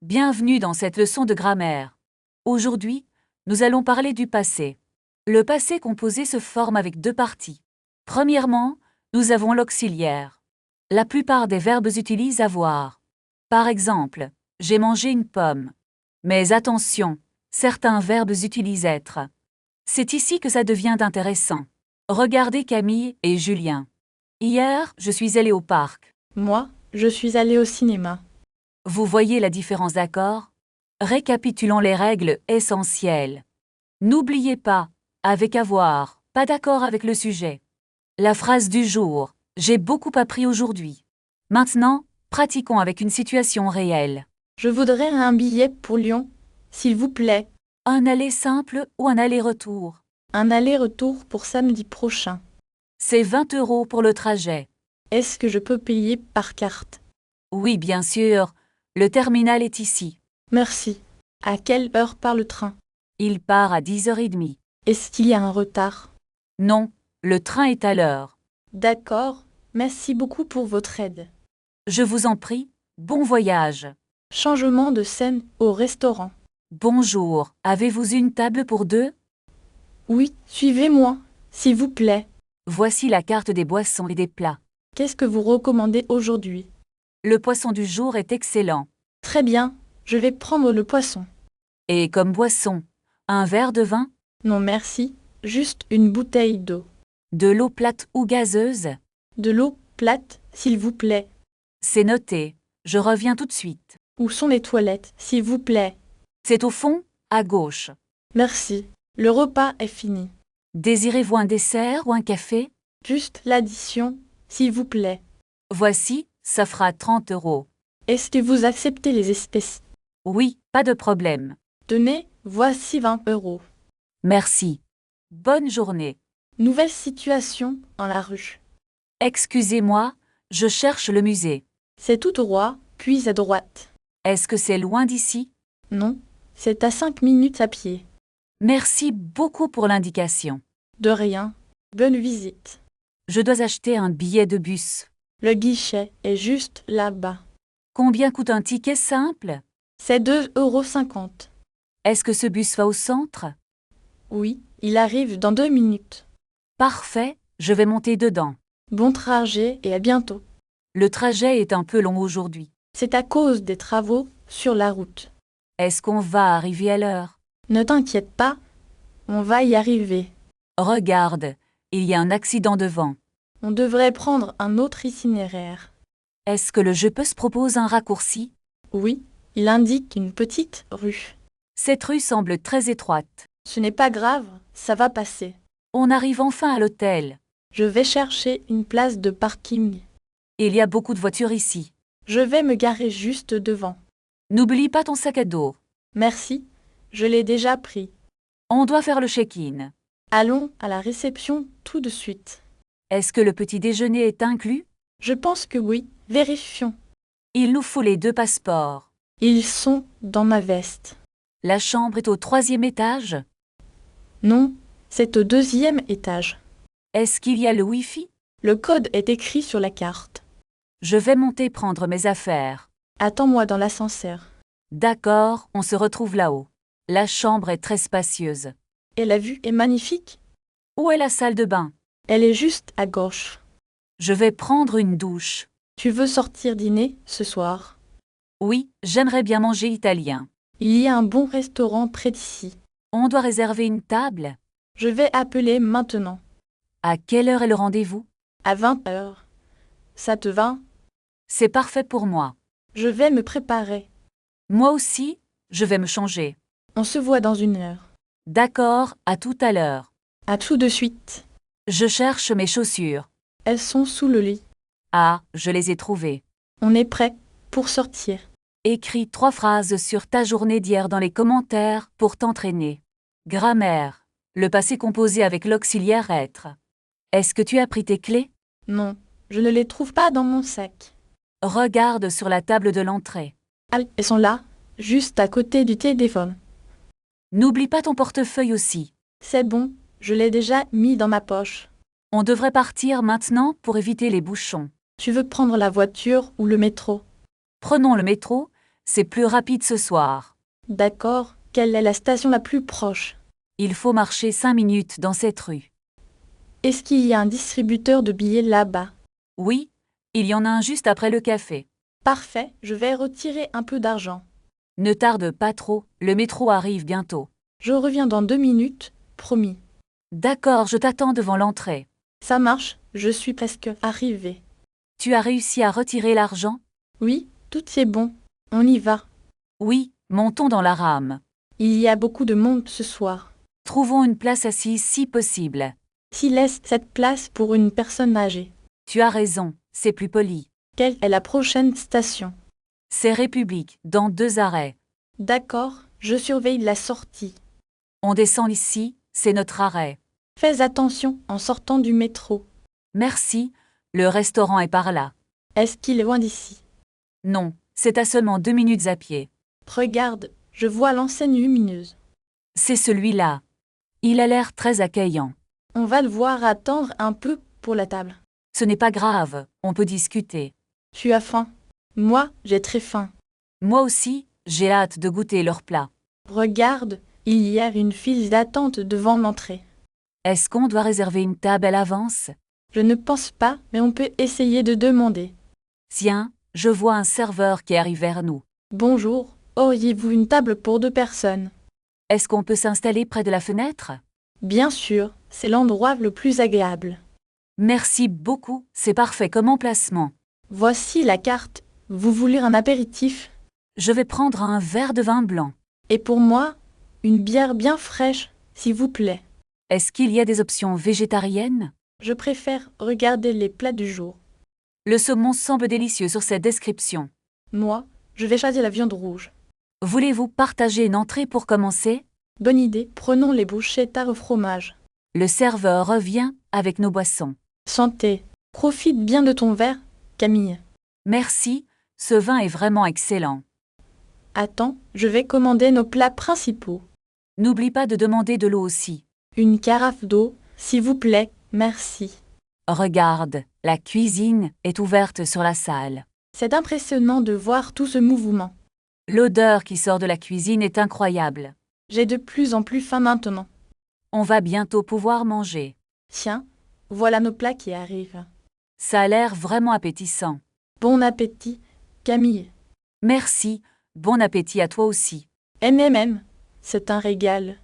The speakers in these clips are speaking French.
Bienvenue dans cette leçon de grammaire. Aujourd'hui, nous allons parler du passé. Le passé composé se forme avec deux parties. Premièrement, nous avons l'auxiliaire. La plupart des verbes utilisent avoir. Par exemple, j'ai mangé une pomme. Mais attention, certains verbes utilisent être. C'est ici que ça devient intéressant. Regardez Camille et Julien. Hier, je suis allée au parc. Moi, je suis allée au cinéma. Vous voyez la différence d'accord? Récapitulons les règles essentielles. N'oubliez pas, avec avoir, pas d'accord avec le sujet. La phrase du jour, j'ai beaucoup appris aujourd'hui. Maintenant, pratiquons avec une situation réelle. Je voudrais un billet pour Lyon, s'il vous plaît. Un aller simple ou un aller-retour. Un aller-retour pour samedi prochain. C'est 20 € pour le trajet. Est-ce que je peux payer par carte? Oui, bien sûr. Le terminal est ici. Merci. À quelle heure part le train? Il part à 10h30. Est-ce qu'il y a un retard? Non, le train est à l'heure. D'accord. Merci beaucoup pour votre aide. Je vous en prie, bon voyage. Changement de scène au restaurant. Bonjour, avez-vous une table pour deux? Oui, suivez-moi, s'il vous plaît. Voici la carte des boissons et des plats. Qu'est-ce que vous recommandez aujourd'hui? Le poisson du jour est excellent. Très bien, je vais prendre le poisson. Et comme boisson, un verre de vin? Non merci, juste une bouteille d'eau. De l'eau plate ou gazeuse? De l'eau plate, s'il vous plaît. C'est noté, je reviens tout de suite. Où sont les toilettes, s'il vous plaît? C'est au fond, à gauche. Merci. Le repas est fini. Désirez-vous un dessert ou un café? Juste l'addition, s'il vous plaît. Voici, ça fera 30 €. Est-ce que vous acceptez les espèces? Oui, pas de problème. Tenez, voici 20 €. Merci. Bonne journée. Nouvelle situation dans la rue. Excusez-moi, je cherche le musée. C'est tout droit, puis à droite. Est-ce que c'est loin d'ici? Non, c'est à 5 minutes à pied. Merci beaucoup pour l'indication. De rien. Bonne visite. Je dois acheter un billet de bus. Le guichet est juste là-bas. Combien coûte un ticket simple? C'est 2,50 €. Est-ce que ce bus va au centre? Oui, il arrive dans 2 minutes. Parfait, je vais monter dedans. Bon trajet et à bientôt. Le trajet est un peu long aujourd'hui. C'est à cause des travaux sur la route. Est-ce qu'on va arriver à l'heure? Ne t'inquiète pas, on va y arriver. Regarde, il y a un accident devant. On devrait prendre un autre itinéraire. Est-ce que le jeu peut se proposer un raccourci? Oui, il indique une petite rue. Cette rue semble très étroite. Ce n'est pas grave, ça va passer. On arrive enfin à l'hôtel. Je vais chercher une place de parking. Il y a beaucoup de voitures ici. Je vais me garer juste devant. N'oublie pas ton sac à dos. Merci, je l'ai déjà pris. On doit faire le check-in. Allons à la réception tout de suite. Est-ce que le petit déjeuner est inclus? Je pense que oui, vérifions. Il nous faut les 2 passeports. Ils sont dans ma veste. La chambre est au 3e étage. Non, c'est au 2e étage. Est-ce qu'il y a le Wi-Fi? Le code est écrit sur la carte. Je vais monter prendre mes affaires. Attends-moi dans l'ascenseur. D'accord, on se retrouve là-haut. La chambre est très spacieuse. Et la vue est magnifique. Où est la salle de bain? Elle est juste à gauche. Je vais prendre une douche. Tu veux sortir dîner ce soir? Oui, j'aimerais bien manger italien. Il y a un bon restaurant près d'ici. On doit réserver une table? Je vais appeler maintenant. À quelle heure est le rendez-vous? À 20 h. Ça te va? C'est parfait pour moi. Je vais me préparer. Moi aussi, je vais me changer. On se voit dans 1 heure. D'accord, à tout à l'heure. À tout de suite. Je cherche mes chaussures. Elles sont sous le lit. Ah, je les ai trouvées. On est prêt pour sortir. Écris 3 phrases sur ta journée d'hier dans les commentaires pour t'entraîner. Grammaire. Le passé composé avec l'auxiliaire être. Est-ce que tu as pris tes clés? Non, je ne les trouve pas dans mon sac. Regarde sur la table de l'entrée. Ah, elles sont là, juste à côté du téléphone. N'oublie pas ton portefeuille aussi. C'est bon, je l'ai déjà mis dans ma poche. On devrait partir maintenant pour éviter les bouchons. Tu veux prendre la voiture ou le métro? Prenons le métro, c'est plus rapide ce soir. D'accord, quelle est la station la plus proche? Il faut marcher 5 minutes dans cette rue. Est-ce qu'il y a un distributeur de billets là-bas? Oui, il y en a un juste après le café. Parfait, je vais retirer un peu d'argent. Ne tarde pas trop, le métro arrive bientôt. Je reviens dans 2 minutes, promis. D'accord, je t'attends devant l'entrée. Ça marche, je suis presque arrivée. Tu as réussi à retirer l'argent? Oui, tout est bon. On y va. Oui, montons dans la rame. Il y a beaucoup de monde ce soir. Trouvons une place assise si possible. S'y laisse cette place pour une personne âgée. Tu as raison, c'est plus poli. Quelle est la prochaine station? C'est République, dans 2 arrêts. D'accord, je surveille la sortie. On descend ici, c'est notre arrêt. Fais attention en sortant du métro. Merci, le restaurant est par là. Est-ce qu'il est loin d'ici? Non, c'est à seulement 2 minutes à pied. Regarde, je vois l'enseigne lumineuse. C'est celui-là. Il a l'air très accueillant. On va devoir attendre un peu pour la table. Ce n'est pas grave, on peut discuter. Tu as faim? Moi, j'ai très faim. Moi aussi, j'ai hâte de goûter leur plat. Regarde, il y a une file d'attente devant l'entrée. Est-ce qu'on doit réserver une table à l'avance? Je ne pense pas, mais on peut essayer de demander. Tiens, je vois un serveur qui arrive vers nous. Bonjour, auriez-vous une table pour 2 personnes? Est-ce qu'on peut s'installer près de la fenêtre? Bien sûr, c'est l'endroit le plus agréable. Merci beaucoup, c'est parfait comme emplacement. Voici la carte. Vous voulez un apéritif? Je vais prendre un verre de vin blanc. Et pour moi, une bière bien fraîche, s'il vous plaît. Est-ce qu'il y a des options végétariennes? Je préfère regarder les plats du jour. Le saumon semble délicieux sur cette description. Moi, je vais choisir la viande rouge. Voulez-vous partager une entrée pour commencer? Bonne idée, prenons les bruschettas au fromage. Le serveur revient avec nos boissons. Santé. Profite bien de ton verre, Camille. Merci, ce vin est vraiment excellent. Attends, je vais commander nos plats principaux. N'oublie pas de demander de l'eau aussi. Une carafe d'eau, s'il vous plaît, merci. Regarde, la cuisine est ouverte sur la salle. C'est impressionnant de voir tout ce mouvement. L'odeur qui sort de la cuisine est incroyable. J'ai de plus en plus faim maintenant. On va bientôt pouvoir manger. Tiens, voilà nos plats qui arrivent. Ça a l'air vraiment appétissant. Bon appétit, Camille. Merci, bon appétit à toi aussi. C'est un régal.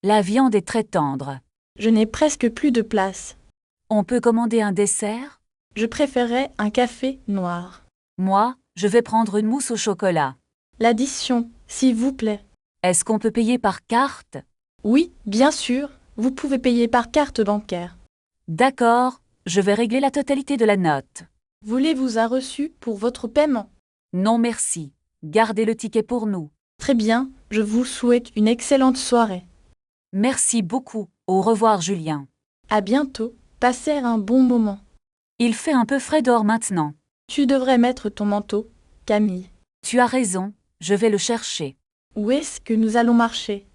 La viande est très tendre. Je n'ai presque plus de place. On peut commander un dessert? Je préférais un café noir. Moi, je vais prendre une mousse au chocolat. L'addition, s'il vous plaît. Est-ce qu'on peut payer par carte? Oui, bien sûr, vous pouvez payer par carte bancaire. D'accord, je vais régler la totalité de la note. Voulez-vous un reçu pour votre paiement? Non merci. Gardez le ticket pour nous. Très bien, je vous souhaite une excellente soirée. Merci beaucoup. Au revoir Julien. À bientôt, passez un bon moment. Il fait un peu frais dehors maintenant. Tu devrais mettre ton manteau, Camille. Tu as raison, je vais le chercher. Où est-ce que nous allons marcher?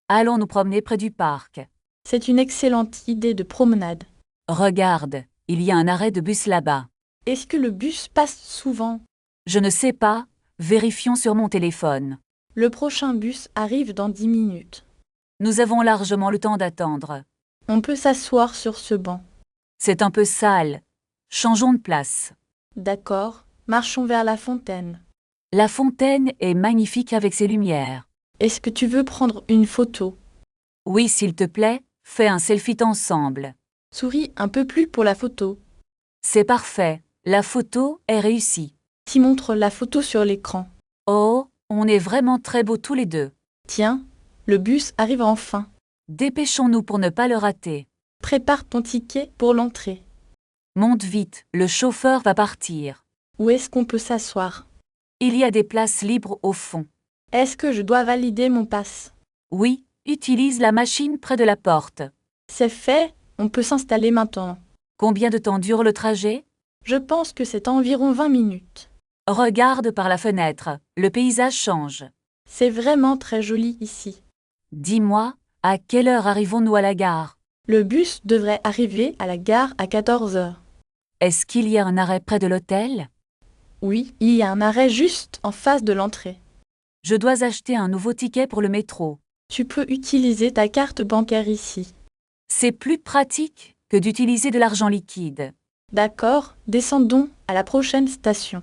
Allons nous promener près du parc. C'est une excellente idée de promenade. Regarde, il y a un arrêt de bus là-bas. Est-ce que le bus passe souvent? Je ne sais pas, vérifions sur mon téléphone. Le prochain bus arrive dans 10 minutes. Nous avons largement le temps d'attendre. On peut s'asseoir sur ce banc. C'est un peu sale. Changeons de place. D'accord, marchons vers la fontaine. La fontaine est magnifique avec ses lumières. Est-ce que tu veux prendre une photo? Oui, s'il te plaît, fais un selfie ensemble. Souris un peu plus pour la photo. C'est parfait, la photo est réussie. T'y montre la photo sur l'écran. Oh, on est vraiment très beaux tous les deux. Tiens, le bus arrive enfin. Dépêchons-nous pour ne pas le rater. Prépare ton ticket pour l'entrée. Monte vite, le chauffeur va partir. Où est-ce qu'on peut s'asseoir? Il y a des places libres au fond. Est-ce que je dois valider mon pass? Oui, utilise la machine près de la porte. C'est fait, on peut s'installer maintenant. Combien de temps dure le trajet? Je pense que c'est environ 20 minutes. Regarde par la fenêtre, le paysage change. C'est vraiment très joli ici. Dis-moi, à quelle heure arrivons-nous à la gare? Le bus devrait arriver à la gare à 14 heures. Est-ce qu'il y a un arrêt près de l'hôtel? Oui, il y a un arrêt juste en face de l'entrée. Je dois acheter un nouveau ticket pour le métro. Tu peux utiliser ta carte bancaire ici. C'est plus pratique que d'utiliser de l'argent liquide. D'accord, descendons à la prochaine station.